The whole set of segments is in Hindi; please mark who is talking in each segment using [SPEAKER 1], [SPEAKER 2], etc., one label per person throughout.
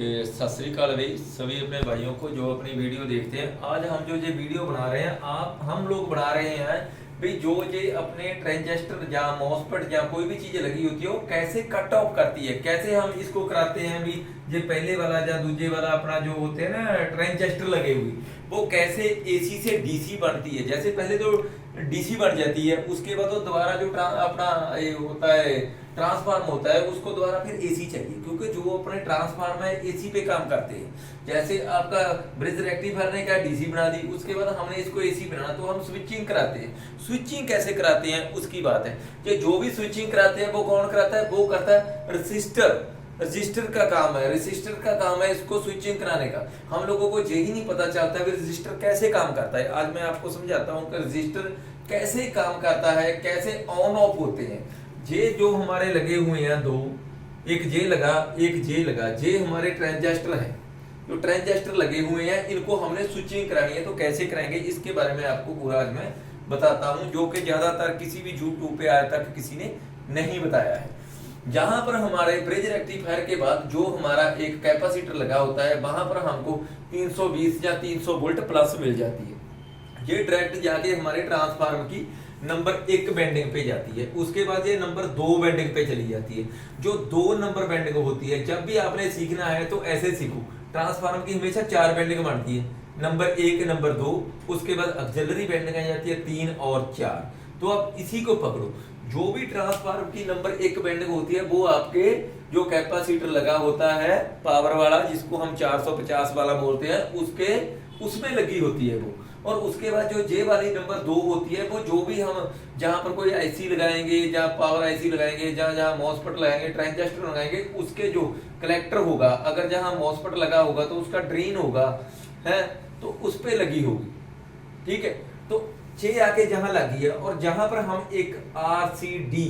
[SPEAKER 1] सत श्री अकाल भाई सभी अपने भाइयों को जो अपनी वीडियो देखते हैं। आज हम जो ये वीडियो बना रहे हैं हम लोग बना रहे हैं भाई जो ये अपने ट्रांजिस्टर या मॉसफेट या कोई भी चीज लगी होती है वो कैसे कट ऑफ करती है, कैसे हम इसको कराते हैं भी। ये पहले वाला या दूसरे वाला अपना जो होते हैं ना ट्रांजिस्टर लगे हुए, वो कैसे एसी से डीसी बनती है। जैसे पहले तो डीसी बन जाती है, उसके बाद वो दोबारा जो अपना ये होता है ट्रांसफार्म होता है, उसको दोबारा फिर एसी चाहिए, क्योंकि जो अपने ट्रांसफार्म है एसी पे काम करते हैं। जैसे आपका ब्रिज रेक्टिफायर ने क्या डीसी बना दी, उसके बाद हमने इसको एसी बनाना, तो हम स्विचिंग कराते हैं। स्विचिंग कैसे कराते हैं उसकी बात है कि जो भी स्विचिंग कराते हैं वो कौन कराता है, वो करता है रजिस्टर। रजिस्टर का काम है, रजिस्टर का काम है इसको स्विचिंग कराने का। हम लोगों को यही नहीं पता चलता कि रजिस्टर कैसे काम करता है। आज मैं आपको समझाता हूँ कि रजिस्टर कैसे काम करता है, कैसे ऑन ऑफ होते हैं। जे जो हमारे लगे हुए हैं दो, एक जे लगा एक जे लगा, जे हमारे ट्रांजिस्टर है। जो ट्रांजिस्टर लगे हुए हैं इनको हमने स्विचिंग करानी है, तो कैसे कराएंगे इसके बारे में आपको पूरा आज मैं बताता हूं, जो कि ज्यादातर किसी भी यूट्यूब पे आज तक किसी ने नहीं बताया है। जहां पर हमारे ब्रिज रेक्टिफायर के बाद जो हमारा एक कैपेसिटर लगा होता है, वहां पर हमको 320 या 300 वोल्ट प्लस मिल जाती है। ये डायरेक्ट जाके हमारे ट्रांसफार्मर की नंबर 1 बेंडिंग पे जाती है, उसके बाद ये नंबर 2 बेंडिंग पे चली जाती है। जो 2 नंबर बेंडिंग होती है, जब भी आपने सीखना है तो ऐसे सीखो। ट्रांसफार्मर की हमेशा 4 बेंडिंग बनती है, नंबर 1 नंबर 2, उसके बाद ऑक्सिलरी बेंडिंग आ जाती है 3 और 4। तो आप इसी को पकड़ो। जो भी ट्रांसफार्मर की नंबर 1 बेंडिंग होती है वो आपके जो कैपेसिटर लगा होता है पावर वाला, जिसको हम 450 वाला बोलते हैं, उसमें लगी होती है वो। और उसके बाद जो जे वाली नंबर 2 होती है, वो जो भी हम जहां पर कोई आईसी लगाएंगे, जहां पावर आईसी लगाएंगे, जहां मॉसफेट लगाएंगे, ट्रांजिस्टर लगाएंगे, उसके जो कलेक्टर होगा, अगर जहां मॉसफेट लगा होगा तो उसका ड्रेन होगा है, तो उस पे लगी होगी। ठीक है, तो जे आके जहां लगी है, और जहां पर हम एक RCD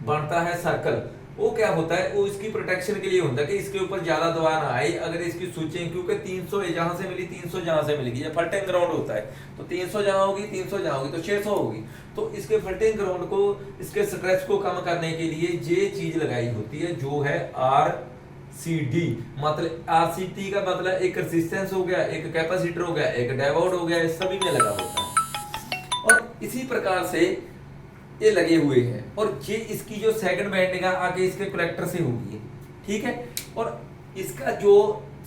[SPEAKER 1] बनता है सर्कल, वो क्या होता है, वो इसकी प्रोटेक्शन के लिए होता है कि इसके ऊपर ज्यादा दबाव ना आए। अगर इसकी स्विचिंग, क्योंकि 300 जहां से मिली 300 जहां से मिलेगी, ये फल्टिंग ग्राउंड होता है, तो 300 जहां होगी 300 जहां होगी तो 600 होगी। तो इसके फल्टिंग ग्राउंड को, इसके स्ट्रेस को कम करने के लिए ये चीज लगाई होती है, जो है RCD। मतलब RCD का मतलब एक रेजिस्टेंस हो गया, एक कैपेसिटर हो गया, एक डायोड हो गया, सभी में लगा होता है। और इसी प्रकार से ये लगे हुए हैं, और ये इसकी जो सेकंड बेंडिंग आके इसके कलेक्टर से होगी। ठीक है, और इसका जो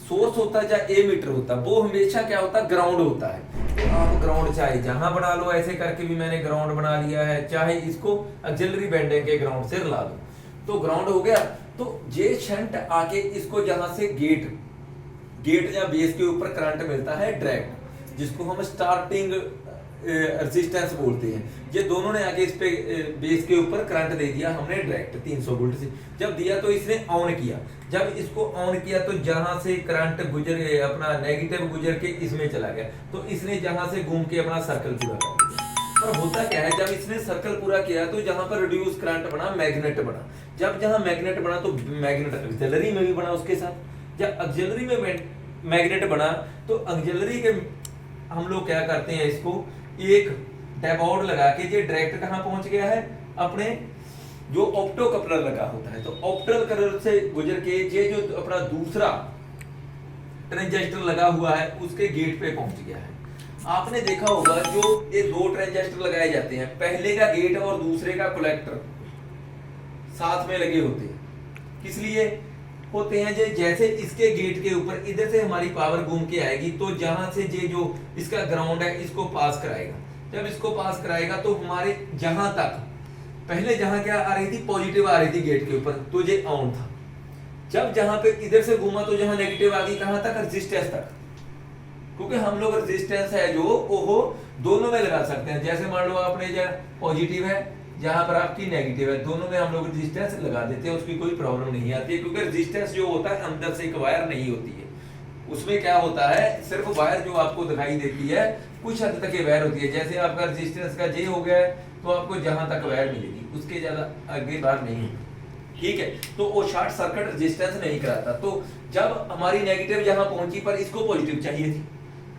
[SPEAKER 1] सोर्स होता है, चाहे एमीटर होता है, वो हमेशा क्या होता है, ग्राउंड होता है। तो आप ग्राउंड चाहे जहां बना लो, ऐसे करके भी मैंने ग्राउंड बना लिया है, चाहे इसको ऑक्सिलरी बेंडिंग के ग्राउंड से ला दो तो ग्राउंड हो गया। तो ये शंट आके इसको जहां से गेट या बेस के ऊपर करंट मिलता है डायरेक्ट, जिसको हम स्टार्टिंग रेजिस्टेंस बोलते हैं। ये दोनों ने आके इस पे बेस के ऊपर करंट दे दिया हमने डायरेक्ट 300 वोल्ट से। जब दिया तो इसने ऑन किया, जब इसको ऑन किया तो जहां से करंट गुजर अपना नेगेटिव गुजर के इसमें चला गया, तो इसने जहां से घूम के अपना सर्कल पूरा कर दिया। पर होता क्या है, जब इसने सर्कल पूरा किया तो जहां पर रिड्यूस करंट बना, मैग्नेट बना। जब जहां मैग्नेट बना तो मैग्नेट ऑक्सिलरी में भी बना उसके साथ। जब ऑक्सिलरी में मैग्नेट बना तो ऑक्सिलरी के हम लोग क्या करते हैं, इसको एक डायोड लगा के ये डायरेक्ट कहां पहुंच गया है, अपने जो ऑप्टो कपलर लगा होता है, तो ऑप्टो कपलर से गुजर के ये जो अपना दूसरा ट्रांजिस्टर लगा हुआ है उसके गेट पे पहुंच गया है। आपने देखा होगा जो ये 2 ट्रांजिस्टर लगाए जाते हैं, पहले का गेट और दूसरे का कलेक्टर साथ में लगे होते हैं। किस लिए होते हैं, जैसे इसके गेट के ऊपर इधर से हमारी पावर घूम के आएगी, तो जहां से ये जो इसका ग्राउंड है इसको पास कराएगा। जब इसको पास कराएगा तो हमारे जहां तक पहले जहां क्या आ रही थी, पॉजिटिव आ रही थी गेट के ऊपर, तो ये ऑन था। जब जहां पे इधर से घूमा तो जहां नेगेटिव आ गई, कहां तक, रेजिस्टेंस तक। क्योंकि हम लोग रेजिस्टेंस है जो ओहो दोनों में लगा सकते हैं। जैसे मान लो आपने जो पॉजिटिव है, जहां पर आपकी नेगेटिव है, दोनों में हम लोग रेजिस्टेंस लगा देते हैं, उसकी कोई प्रॉब्लम नहीं आती है। क्योंकि रेजिस्टेंस जो होता है अंदर से एक वायर नहीं होती है, उसमें क्या होता है, सिर्फ वायर जो आपको दिखाई देती है कुछ हद तक ये वायर होती है। जैसे आपका रेजिस्टेंस का जे हो गया है तो आपको जहां तक वायर मिलेगी, उसके ज्यादा आगे बाहर नहीं होती। ठीक है, तो वो शॉर्ट सर्किट रेजिस्टेंस नहीं कराता। तो जब हमारी नेगेटिव जहां पहुंची, पर इसको पॉजिटिव चाहिए थी,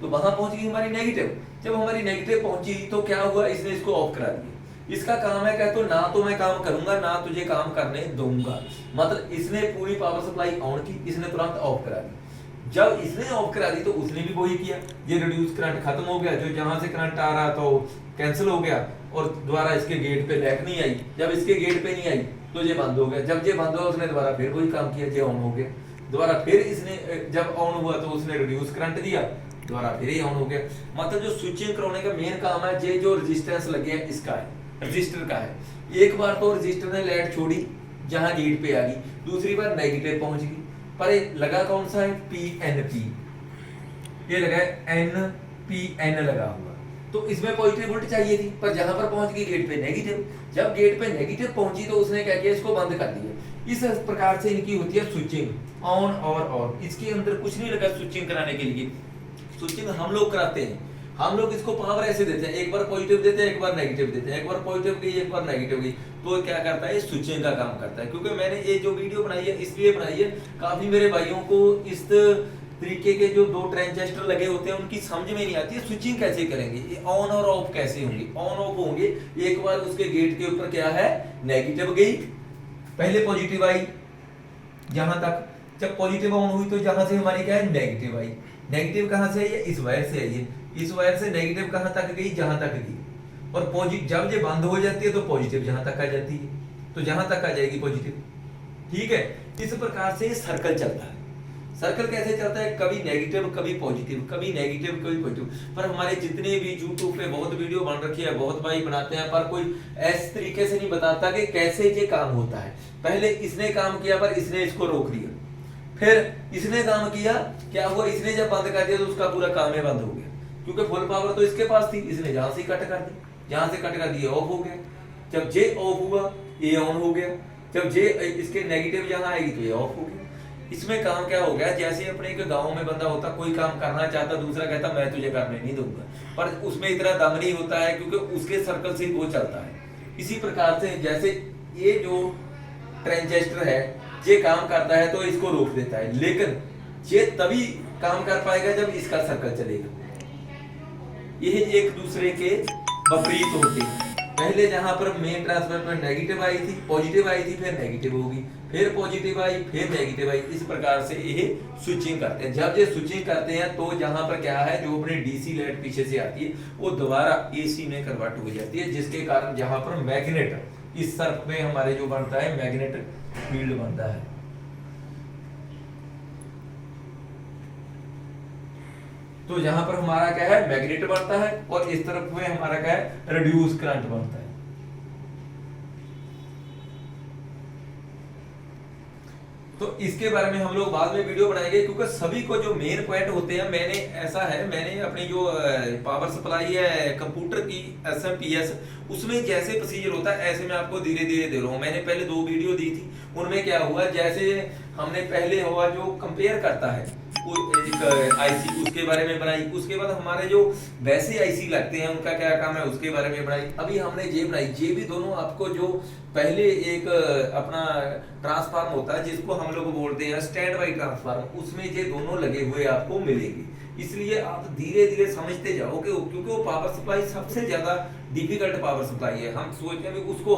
[SPEAKER 1] तो वहां पहुंच गई हमारी नेगेटिव। जब हमारी नेगेटिव पहुंची तो क्या हुआ, इसने इसको ऑफ करा दिया। इसका काम है, कहते ना तो मैं काम करूंगा ना तुझे काम करने दूंगा। मतलब इसने पूरी पावर सप्लाई ऑन की, इसने तुरंत ऑफ करा दी। जब इसने ऑफ करा दी तो उसने भी वही किया, ये रिड्यूस करंट खत्म हो गया, जो जहां से करंट आ रहा था वो कैंसिल हो गया और दोबारा इसके गेट पे लैक नहीं आई। जब इसके गेट पे नहीं आई तो ये बंद हो गया, जब ये बंद हुआ उसने दोबारा फिर वही काम किया, ये ऑन हो गया, दोबारा फिर इसने जब ऑन हुआ तो उसने रिड्यूस करंट दिया, दोबारा फिर ही ऑन हो गया। मतलब जो स्विचिंग कराने का मेन काम है, ये जो रेजिस्टेंस लगे है इसका है, रजिस्टर का है। एक बार तो रजिस्टर ने लाइट छोड़ी जहां गेट पे आ गई, दूसरी बार नेगेटिव पहुंच गई, पर ये लगा कौन सा है, PNP, ये लगा है NPN लगा हुआ, तो इसमें पॉजिटिव वोल्ट चाहिए थी, पर जहां पर पहुंच गई गेट पे नेगेटिव, जब गेट पे नेगेटिव पहुंची तो उसने क्या किया, इसको बंद कर दिया। इस प्रकार से इनकी होती है स्विचिंग ऑन और ऑफ। इसके अंदर कुछ नहीं लगा स्विचिंग कराने के लिए, स्विचिंग हम लोग कराते हैं, हम लोग इसको पावर ऐसे देते हैं, एक बार पॉजिटिव देते हैं, एक बार नेगेटिव देते हैं, एक बार पॉजिटिव गई, एक बार नेगेटिव गई, तो क्या करता है, स्विचिंग का काम करता है। क्योंकि मैंने ये जो वीडियो बनाई है इसलिए बनाई है, काफी मेरे भाइयों को इस तरीके के जो दो ट्रांजिस्टर लगे होते हैं उनकी समझ में नहीं आती है स्विचिंग कैसे करेंगे, ये ऑन और ऑफ कैसे होंगे। ऑन ऑफ होंगे, एक बार उसके गेट के ऊपर क्या है, नेगेटिव गई, पहले पॉजिटिव आई जहां तक, जब पॉजिटिव ऑन हुई तो जहां से हमारी क्या है, नेगेटिव आई। नेगेटिव कहां से आई है, इस वायर से आई है, इस वायर से नेगेटिव कहां तक गई, जहां तक गई, और पॉजिटिव जब ये बंद हो जाती है तो पॉजिटिव जहां तक आ जाती है, तो जहां तक आ जाएगी पॉजिटिव। ठीक है, इस प्रकार से सर्कल चलता है। सर्कल कैसे चलता है, कभी नेगेटिव कभी पॉजिटिव, कभी नेगेटिव कभी पॉजिटिव। पर हमारे जितने भी YouTube पे बहुत वीडियो बन रखी है, बहुत भाई बनाते हैं, पर कोई ऐसे तरीके से नहीं बताता कि कैसे ये काम होता है। पहले इसने काम किया पर इसने इसको रोक दिया, फिर इसने काम किया, क्या हुआ, इसने जब बंद कर दिया तो उसका पूरा काम ही बंद हो गया, क्योंकि फुल पावर तो इसके पास थी, इसने जहां से कट कर दी, जहां से कट कर दिया ऑफ हो गया। जब जे ऑफ हुआ ये ऑन हो गया, जब जे इसके नेगेटिव जहां आएगी तो ये ऑफ हो गया। इसमें काम क्या हो गया, जैसे अपने एक गांव में बंदा होता, कोई काम करना चाहता, दूसरा कहता मैं तुझे करने नहीं दूंगा, पर उसमें इतना दम नहीं होता है क्योंकि उसके सर्कल से वो चलता है। इसी प्रकार से जैसे ये जो ट्रांजिस्टर है ये काम करता है तो इसको रोक देता है, लेकिन ये तभी काम कर पाएगा जब इसका सर्कल चलेगा। यह एक दूसरे के विपरीत होते हैं। पहले जहां पर मेन ट्रांसफर पर नेगेटिव आई थी, पॉजिटिव आई थी, फिर नेगेटिव होगी, फिर पॉजिटिव आई, फिर नेगेटिव आई। इस प्रकार से ये स्विचिंग करते हैं। जब ये स्विचिंग करते हैं तो जहां पर क्या है, जो अपनी डीसी लाइट पीछे से आती है वो दोबारा एसी में कन्वर्ट हो जाती है, जिसके कारण जहां पर मैग्नेट इस सर्फ में हमारे जो बनता है मैग्नेट फील्ड बनता है। तो जहां पर हमारा क्या है, मैग्नेट बनता है, और इस तरफ में हमारा क्या है, रिड्यूस करंट बनता है। तो इसके बारे में हम लोग बाद में वीडियो बनाएंगे, क्योंकि सभी को जो मेन पॉइंट होते हैं, मैंने ऐसा है, मैंने अपनी जो पावर सप्लाई है कंप्यूटर की SMPS, उसमें जैसे प्रोसीजर होता है ऐसे मैं आपको धीरे धीरे दे रहा हूँ। मैंने पहले 2 वीडियो दी थी, उनमें क्या हुआ, जैसे हमने पहले हुआ जो कंपेयर करता है आईसी, उसके बारे में बनाई। उसके बाद हमारे जो वैसे आईसी लगते हैं उनका क्या काम है उसके बारे में बनाई। अभी हमने ये बनाई, ये भी दोनों आपको जो पहले एक अपना ट्रांसफार्म होता है जिसको हम लोग बोलते हैं स्टैंड बाई ट्रांसफार्म, उसमें ये दोनों लगे हुए आपको मिलेंगे। इसलिए आप धीरे धीरे समझते जाओगे, क्योंकि वो पावर सप्लाई सबसे ज्यादा डिफिकल्ट पावर सप्लाई है। हम सोचते हैं उसको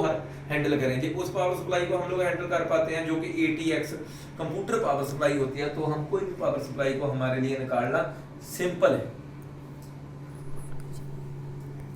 [SPEAKER 1] हैंडल करेंगे, उस पावर सप्लाई को हम लोग हैंडल कर पाते हैं जो कि ATX कंप्यूटर पावर सप्लाई होती है। तो हम कोई भी पावर सप्लाई को हमारे लिए निकालना सिंपल है।